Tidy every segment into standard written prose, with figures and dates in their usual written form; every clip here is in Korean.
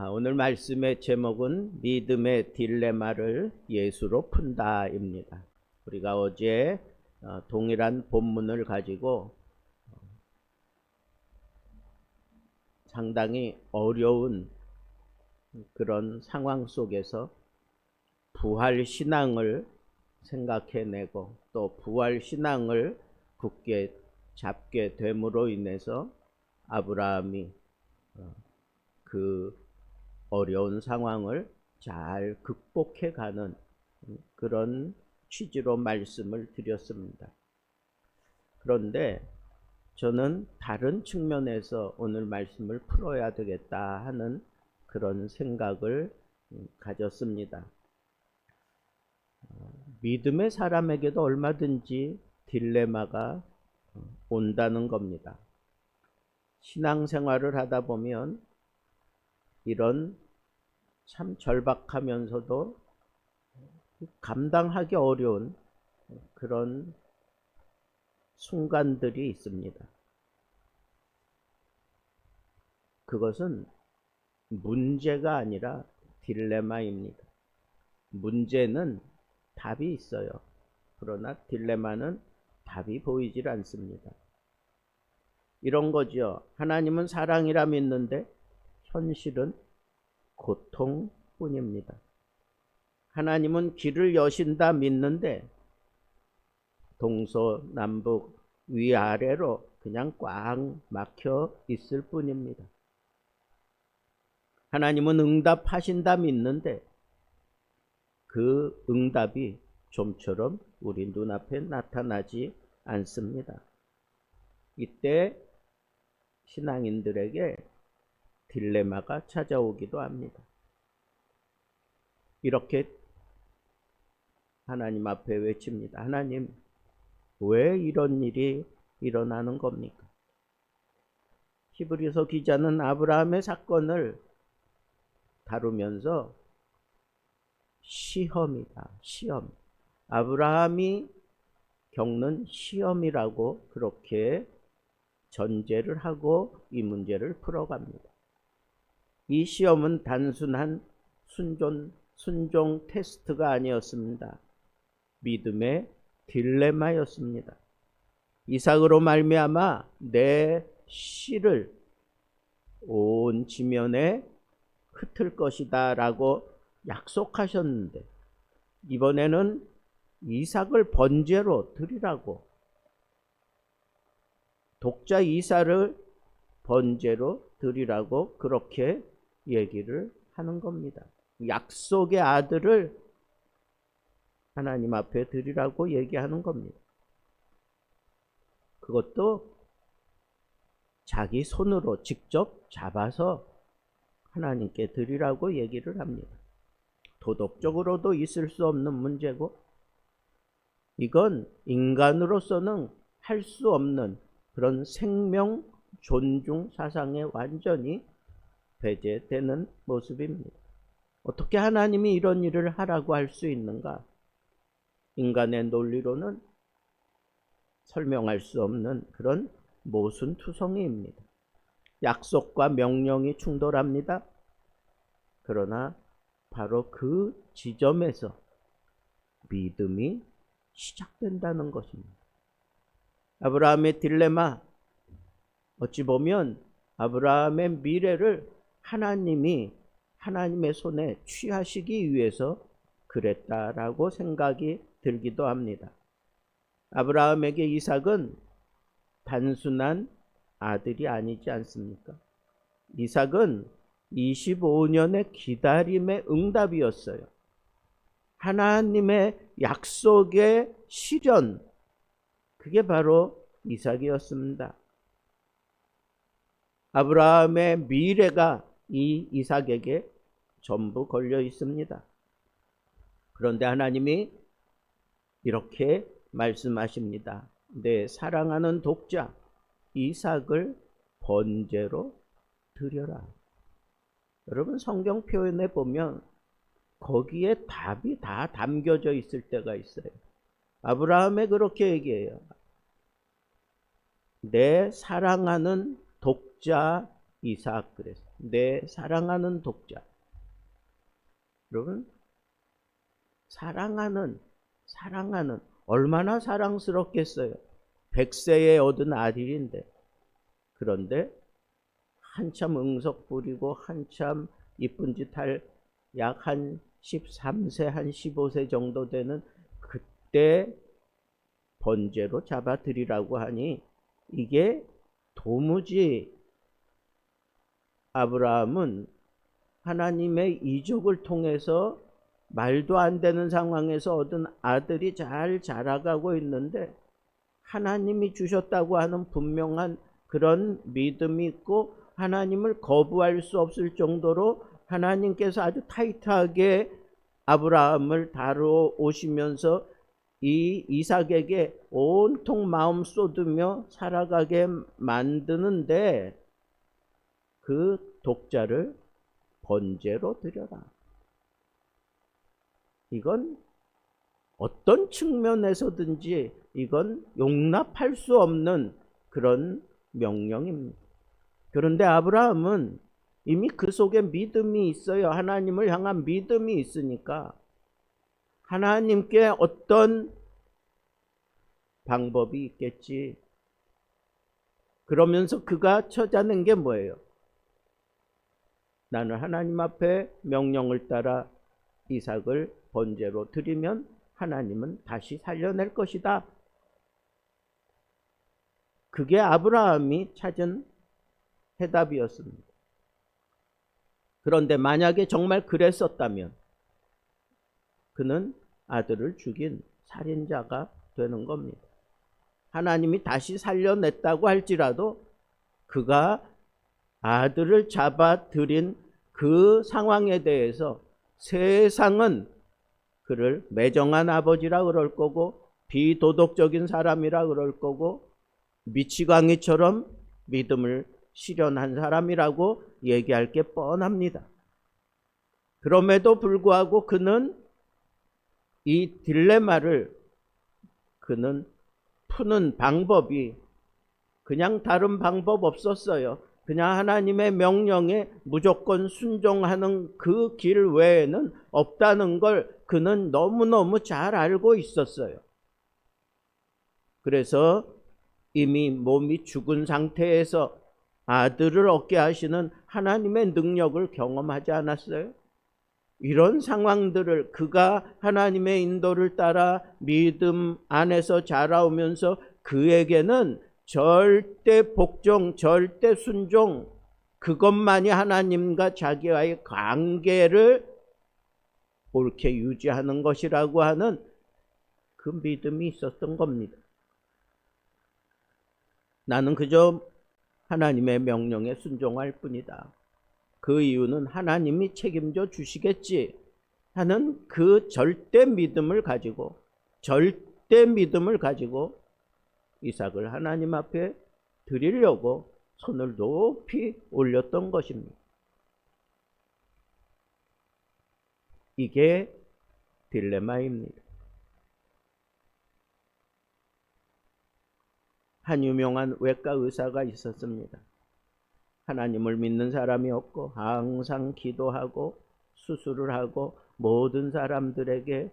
오늘 말씀의 제목은 믿음의 딜레마를 예수로 푼다입니다. 우리가 어제 동일한 본문을 가지고 상당히 어려운 그런 상황 속에서 부활신앙을 생각해내고 또 부활신앙을 굳게 잡게 됨으로 인해서 아브라함이 그 어려운 상황을 잘 극복해가는 그런 취지로 말씀을 드렸습니다. 그런데 저는 다른 측면에서 오늘 말씀을 풀어야 되겠다 하는 그런 생각을 가졌습니다. 믿음의 사람에게도 얼마든지 딜레마가 온다는 겁니다. 신앙생활을 하다 보면 이런 참 절박하면서도 감당하기 어려운 그런 순간들이 있습니다. 그것은 문제가 아니라 딜레마입니다. 문제는 답이 있어요. 그러나 딜레마는 답이 보이질 않습니다. 이런 거죠. 하나님은 사랑이라 믿는데 현실은 고통뿐입니다. 하나님은 길을 여신다 믿는데 동서남북 위아래로 그냥 꽉 막혀 있을 뿐입니다. 하나님은 응답하신다 믿는데 그 응답이 좀처럼 우리 눈앞에 나타나지 않습니다. 이때 신앙인들에게 딜레마가 찾아오기도 합니다. 이렇게 하나님 앞에 외칩니다. 하나님, 왜 이런 일이 일어나는 겁니까? 히브리서 기자는 아브라함의 사건을 다루면서 시험이다. 시험. 아브라함이 겪는 시험이라고 그렇게 전제를 하고 이 문제를 풀어갑니다. 이 시험은 단순한 순종 테스트가 아니었습니다. 믿음의 딜레마였습니다. 이삭으로 말미암아 내 씨를 온 지면에 흩을 것이다 라고 약속하셨는데 이번에는 이삭을 번제로 드리라고, 독자 이삭을 번제로 드리라고 그렇게 얘기를 하는 겁니다. 약속의 아들을 하나님 앞에 드리라고 얘기하는 겁니다. 그것도 자기 손으로 직접 잡아서 하나님께 드리라고 얘기를 합니다. 도덕적으로도 있을 수 없는 문제고 이건 인간으로서는 할 수 없는 그런 생명 존중 사상에 완전히 배제되는 모습입니다. 어떻게 하나님이 이런 일을 하라고 할 수 있는가? 인간의 논리로는 설명할 수 없는 그런 모순투성이입니다. 약속과 명령이 충돌합니다. 그러나 바로 그 지점에서 믿음이 시작된다는 것입니다. 아브라함의 딜레마, 어찌 보면 아브라함의 미래를 하나님이 하나님의 손에 취하시기 위해서 그랬다라고 생각이 들기도 합니다. 아브라함에게 이삭은 단순한 아들이 아니지 않습니까? 이삭은 25년의 기다림의 응답이었어요. 하나님의 약속의 실현, 그게 바로 이삭이었습니다. 아브라함의 미래가 이 이삭에게 전부 걸려 있습니다. 그런데 하나님이 이렇게 말씀하십니다. 내 사랑하는 독자 이삭을 번제로 드려라. 여러분, 성경 표현에 보면 거기에 답이 다 담겨져 있을 때가 있어요. 아브라함에 그렇게 얘기해요. 내 사랑하는 독자 이삭 그랬어요. 내 사랑하는 독자. 여러분, 사랑하는 얼마나 사랑스럽겠어요. 100세에 얻은 아들인데. 그런데 한참 응석 부리고 한참 이쁜 짓 할 약 한 13세, 한 15세 정도 되는 그때 번제로 잡아들이라고 하니 이게 도무지 아브라함은 하나님의 이적을 통해서 말도 안 되는 상황에서 얻은 아들이 잘 자라가고 있는데 하나님이 주셨다고 하는 분명한 그런 믿음이 있고 하나님을 거부할 수 없을 정도로 하나님께서 아주 타이트하게 아브라함을 다루오시면서 이 이삭에게 온통 마음 쏟으며 살아가게 만드는데 그 독자를 번제로 드려라. 이건 어떤 측면에서든지 이건 용납할 수 없는 그런 명령입니다. 그런데 아브라함은 이미 그 속에 믿음이 있어요. 하나님을 향한 믿음이 있으니까 하나님께 어떤 방법이 있겠지. 그러면서 그가 찾아낸 게 뭐예요? 나는 하나님 앞에 명령을 따라 이삭을 번제로 드리면 하나님은 다시 살려낼 것이다. 그게 아브라함이 찾은 해답이었습니다. 그런데 만약에 정말 그랬었다면 그는 아들을 죽인 살인자가 되는 겁니다. 하나님이 다시 살려냈다고 할지라도 그가 아들을 잡아들인 그 상황에 대해서 세상은 그를 매정한 아버지라 그럴 거고 비도덕적인 사람이라 그럴 거고 미치광이처럼 믿음을 실현한 사람이라고 얘기할 게 뻔합니다. 그럼에도 불구하고 그는 이 딜레마를 그는 푸는 방법이 그냥 다른 방법 없었어요. 그냥 하나님의 명령에 무조건 순종하는 그 길 외에는 없다는 걸 그는 너무너무 잘 알고 있었어요. 그래서 이미 몸이 죽은 상태에서 아들을 얻게 하시는 하나님의 능력을 경험하지 않았어요? 이런 상황들을 그가 하나님의 인도를 따라 믿음 안에서 자라오면서 그에게는 절대 복종, 절대 순종, 그것만이 하나님과 자기와의 관계를 옳게 유지하는 것이라고 하는 그 믿음이 있었던 겁니다. 나는 그저 하나님의 명령에 순종할 뿐이다. 그 이유는 하나님이 책임져 주시겠지 하는 그 절대 믿음을 가지고 이삭을 하나님 앞에 드리려고 손을 높이 올렸던 것입니다. 이게 딜레마입니다. 한 유명한 외과 의사가 있었습니다. 하나님을 믿는 사람이 없고 항상 기도하고 수술을 하고 모든 사람들에게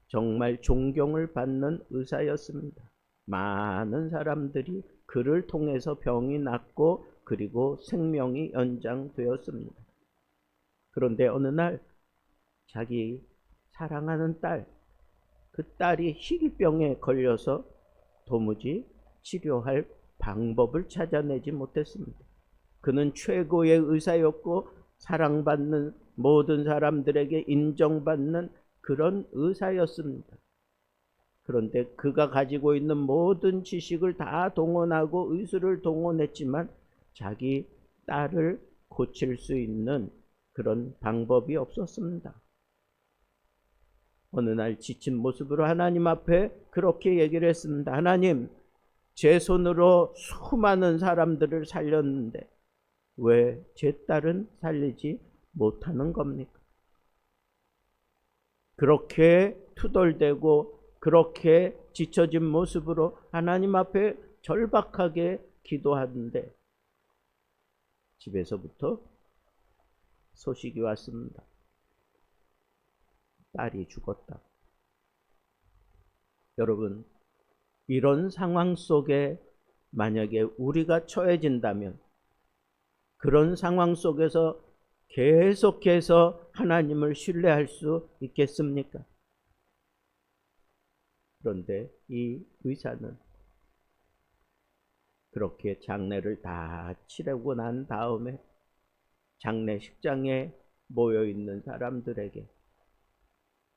정말 존경을 받는 의사였습니다. 많은 사람들이 그를 통해서 병이 낫고 그리고 생명이 연장되었습니다. 그런데 어느 날 자기 사랑하는 딸, 그 딸이 희귀병에 걸려서 도무지 치료할 방법을 찾아내지 못했습니다. 그는 최고의 의사였고 사랑받는 모든 사람들에게 인정받는 그런 의사였습니다. 그런데 그가 가지고 있는 모든 지식을 다 동원하고 의술을 동원했지만 자기 딸을 고칠 수 있는 그런 방법이 없었습니다. 어느 날 지친 모습으로 하나님 앞에 그렇게 얘기를 했습니다. 하나님, 제 손으로 수많은 사람들을 살렸는데 왜 제 딸은 살리지 못하는 겁니까? 그렇게 투덜대고 그렇게 지쳐진 모습으로 하나님 앞에 절박하게 기도하는데 집에서부터 소식이 왔습니다. 딸이 죽었다. 여러분, 이런 상황 속에 만약에 우리가 처해진다면 그런 상황 속에서 계속해서 하나님을 신뢰할 수 있겠습니까? 그런데 이 의사는 그렇게 장례를 다 치르고 난 다음에 장례식장에 모여있는 사람들에게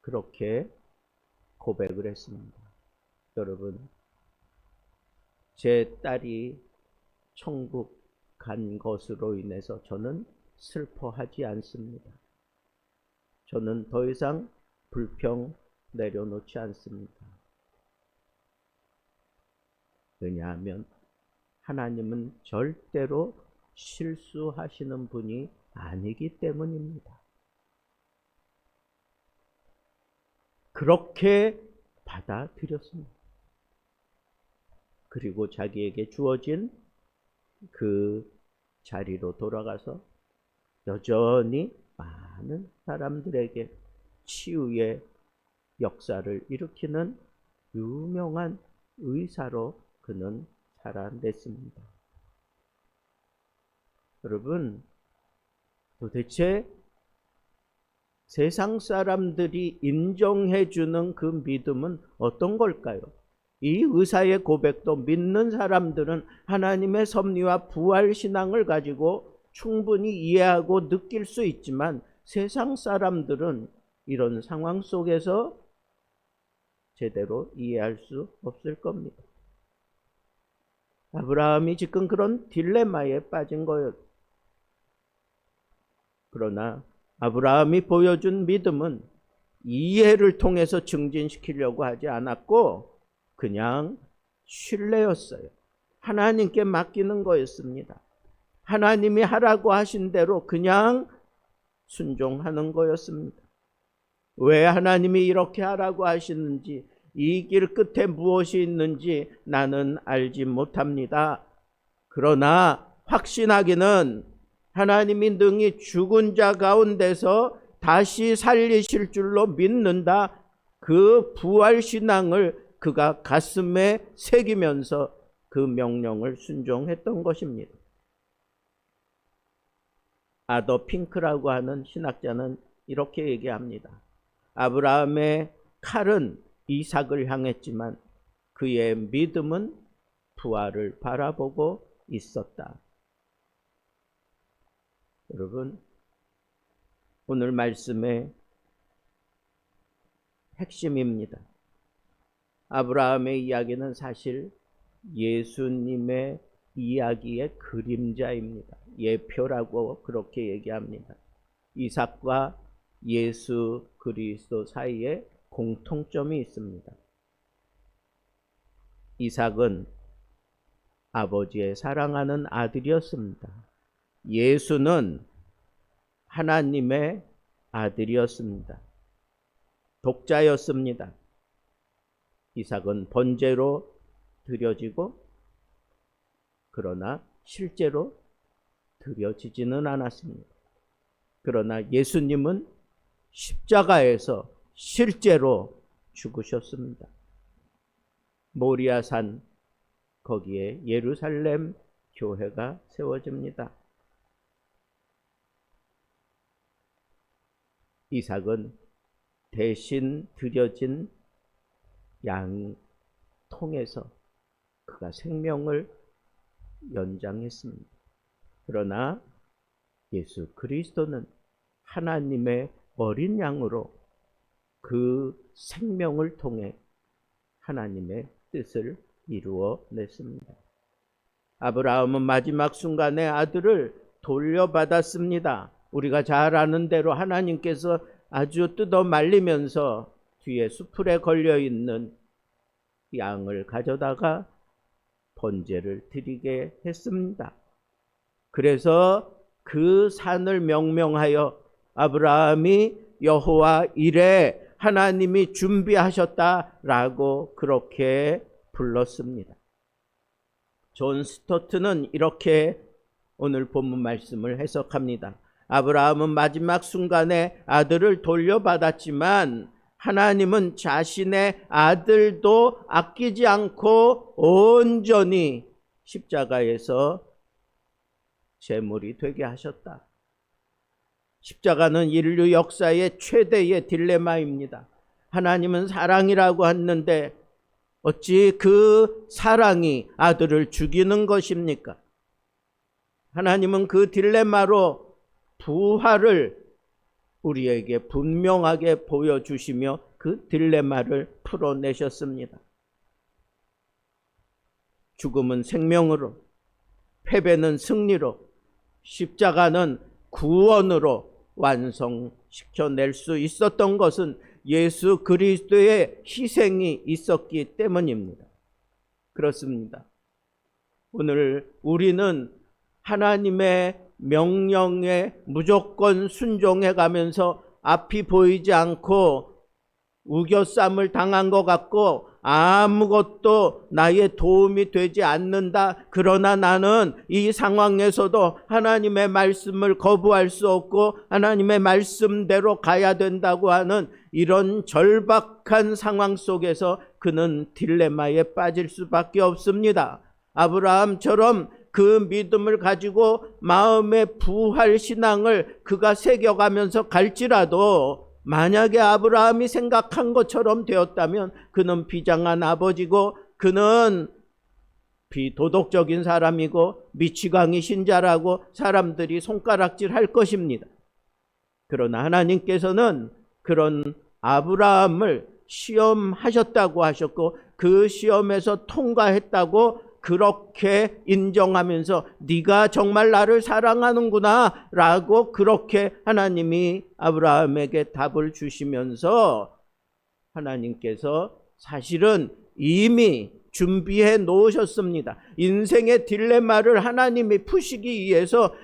그렇게 고백을 했습니다. 여러분, 제 딸이 천국 간 것으로 인해서 저는 슬퍼하지 않습니다. 저는 더 이상 불평 내려놓지 않습니다. 왜냐하면 하나님은 절대로 실수하시는 분이 아니기 때문입니다. 그렇게 받아들였습니다. 그리고 자기에게 주어진 그 자리로 돌아가서 여전히 많은 사람들에게 치유의 역사를 일으키는 유명한 의사로 그는 살아냈습니다. 여러분, 도대체 세상 사람들이 인정해주는 그 믿음은 어떤 걸까요? 이 의사의 고백도 믿는 사람들은 하나님의 섭리와 부활 신앙을 가지고 충분히 이해하고 느낄 수 있지만 세상 사람들은 이런 상황 속에서 제대로 이해할 수 없을 겁니다. 아브라함이 지금 그런 딜레마에 빠진 거예요. 그러나 아브라함이 보여준 믿음은 이해를 통해서 증진시키려고 하지 않았고 그냥 신뢰였어요. 하나님께 맡기는 거였습니다. 하나님이 하라고 하신 대로 그냥 순종하는 거였습니다. 왜 하나님이 이렇게 하라고 하시는지, 이 길 끝에 무엇이 있는지 나는 알지 못합니다. 그러나 확신하기는 하나님이 능히 죽은 자 가운데서 다시 살리실 줄로 믿는다. 그 부활신앙을 그가 가슴에 새기면서 그 명령을 순종했던 것입니다. 아더 핑크라고 하는 신학자는 이렇게 얘기합니다. 아브라함의 칼은 이삭을 향했지만 그의 믿음은 부활을 바라보고 있었다. 여러분, 오늘 말씀의 핵심입니다. 아브라함의 이야기는 사실 예수님의 이야기의 그림자입니다. 예표라고 그렇게 얘기합니다. 이삭과 예수 그리스도 사이에 공통점이 있습니다. 이삭은 아버지의 사랑하는 아들이었습니다. 예수는 하나님의 아들이었습니다. 독자였습니다. 이삭은 번제로 드려지고 그러나 실제로 드려지지는 않았습니다. 그러나 예수님은 십자가에서 실제로 죽으셨습니다. 모리아산, 거기에 예루살렘 교회가 세워집니다. 이삭은 대신 드려진 양 통해서 그가 생명을 연장했습니다. 그러나 예수 그리스도는 하나님의 어린 양으로 그 생명을 통해 하나님의 뜻을 이루어냈습니다. 아브라함은 마지막 순간에 아들을 돌려받았습니다. 우리가 잘 아는 대로 하나님께서 아주 뜯어 말리면서 뒤에 수풀에 걸려있는 양을 가져다가 번제를 드리게 했습니다. 그래서 그 산을 명명하여 아브라함이 여호와 이레, 하나님이 준비하셨다라고 그렇게 불렀습니다. 존 스토트는 이렇게 오늘 본문 말씀을 해석합니다. 아브라함은 마지막 순간에 아들을 돌려받았지만 하나님은 자신의 아들도 아끼지 않고 온전히 십자가에서 제물이 되게 하셨다. 십자가는 인류 역사의 최대의 딜레마입니다. 하나님은 사랑이라고 했는데 어찌 그 사랑이 아들을 죽이는 것입니까? 하나님은 그 딜레마로 부활을 우리에게 분명하게 보여주시며 그 딜레마를 풀어내셨습니다. 죽음은 생명으로, 패배는 승리로, 십자가는 구원으로 완성시켜낼 수 있었던 것은 예수 그리스도의 희생이 있었기 때문입니다. 그렇습니다. 오늘 우리는 하나님의 명령에 무조건 순종해 가면서 앞이 보이지 않고 우겨쌈을 당한 것 같고 아무것도 나의 도움이 되지 않는다. 그러나 나는 이 상황에서도 하나님의 말씀을 거부할 수 없고 하나님의 말씀대로 가야 된다고 하는 이런 절박한 상황 속에서 그는 딜레마에 빠질 수밖에 없습니다. 아브라함처럼 그 믿음을 가지고 마음의 부활 신앙을 그가 새겨가면서 갈지라도 만약에 아브라함이 생각한 것처럼 되었다면 그는 비장한 아버지고 그는 비도덕적인 사람이고 미치광이 신자라고 사람들이 손가락질 할 것입니다. 그러나 하나님께서는 그런 아브라함을 시험하셨다고 하셨고 그 시험에서 통과했다고 그렇게 인정하면서 네가 정말 나를 사랑하는구나 라고 그렇게 하나님이 아브라함에게 답을 주시면서 하나님께서 사실은 이미 준비해 놓으셨습니다. 인생의 딜레마를 하나님이 푸시기 위해서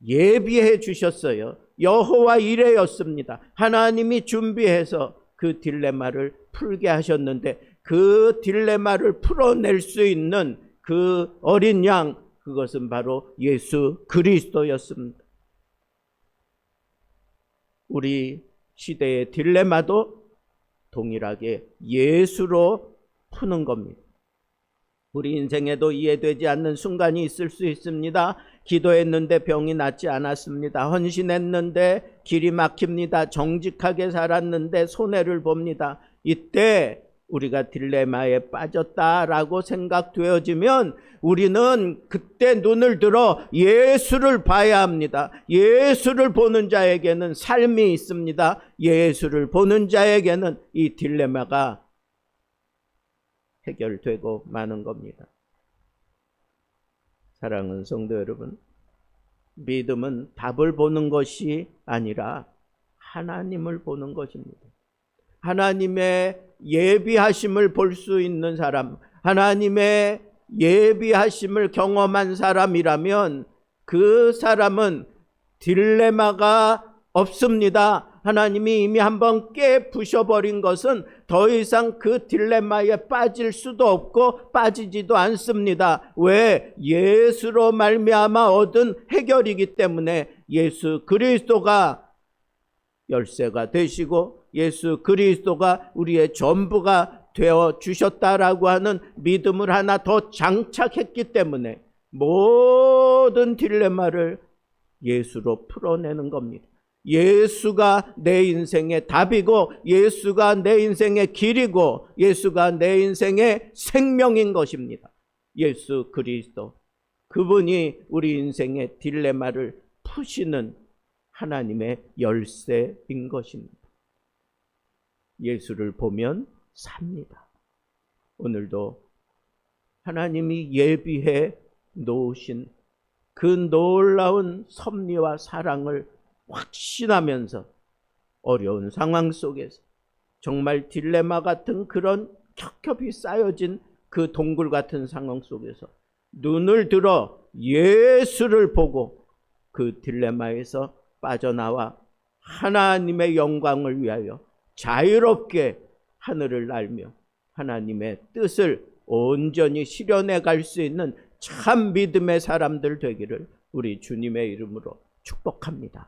예비해 주셨어요. 여호와 이레였습니다. 하나님이 준비해서 그 딜레마를 풀게 하셨는데 그 딜레마를 풀어낼 수 있는 그 어린 양, 그것은 바로 예수 그리스도였습니다. 우리 시대의 딜레마도 동일하게 예수로 푸는 겁니다. 우리 인생에도 이해되지 않는 순간이 있을 수 있습니다. 기도했는데 병이 낫지 않았습니다. 헌신했는데 길이 막힙니다. 정직하게 살았는데 손해를 봅니다. 이때 우리가 딜레마에 빠졌다라고 생각되어지면 우리는 그때 눈을 들어 예수를 봐야 합니다. 예수를 보는 자에게는 삶이 있습니다. 예수를 보는 자에게는 이 딜레마가 해결되고 마는 겁니다. 사랑하는 성도 여러분, 믿음은 답을 보는 것이 아니라 하나님을 보는 것입니다. 하나님의 예비하심을 볼 수 있는 사람, 하나님의 예비하심을 경험한 사람이라면 그 사람은 딜레마가 없습니다. 하나님이 이미 한번 깨부셔버린 것은 더 이상 그 딜레마에 빠질 수도 없고 빠지지도 않습니다. 왜? 예수로 말미암아 얻은 해결이기 때문에 예수 그리스도가 열쇠가 되시고 예수 그리스도가 우리의 전부가 되어 주셨다라고 하는 믿음을 하나 더 장착했기 때문에 모든 딜레마를 예수로 풀어내는 겁니다. 예수가 내 인생의 답이고 예수가 내 인생의 길이고 예수가 내 인생의 생명인 것입니다. 예수 그리스도, 그분이 우리 인생의 딜레마를 푸시는 하나님의 열쇠인 것입니다. 예수를 보면 삽니다. 오늘도 하나님이 예비해 놓으신 그 놀라운 섭리와 사랑을 확신하면서 어려운 상황 속에서 정말 딜레마 같은 그런 겹겹이 쌓여진 그 동굴 같은 상황 속에서 눈을 들어 예수를 보고 그 딜레마에서 빠져나와 하나님의 영광을 위하여 자유롭게 하늘을 날며 하나님의 뜻을 온전히 실현해 갈 수 있는 참 믿음의 사람들 되기를 우리 주님의 이름으로 축복합니다.